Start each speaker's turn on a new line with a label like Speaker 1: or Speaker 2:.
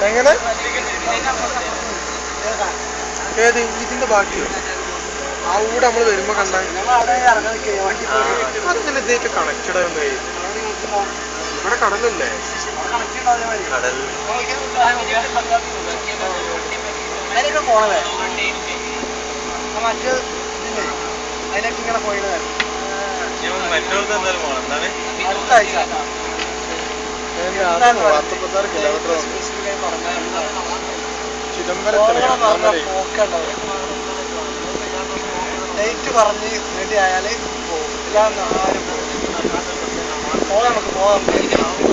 Speaker 1: എങ്ങനെ ഏത് ഇതിന്റെ ബാക്കിയോ ആ കൂടെ നമ്മൾ വരുമ്പോ കണ്ടാൽ ഇതായിട്ട് കണക്റ്റഡ് ആവുന്നേ ഇവിടെ കടലല്ലേ കടൽ പോണേ മറ്റേ ഇതില്ലേ അതിലേക്ക് ഇങ്ങനെ പോയത്
Speaker 2: മറ്റോടത്ത് എന്തായാലും പോകണം എന്താണ്
Speaker 1: അടുത്ത ആഴ്ച
Speaker 2: 46 കിലോമീറ്റർ
Speaker 1: ഡേറ്റ് പറഞ്ഞ് റെഡി ആയാൽ പോകും ഇല്ലാന്ന് ആരും പോകും നമുക്ക് പോകാം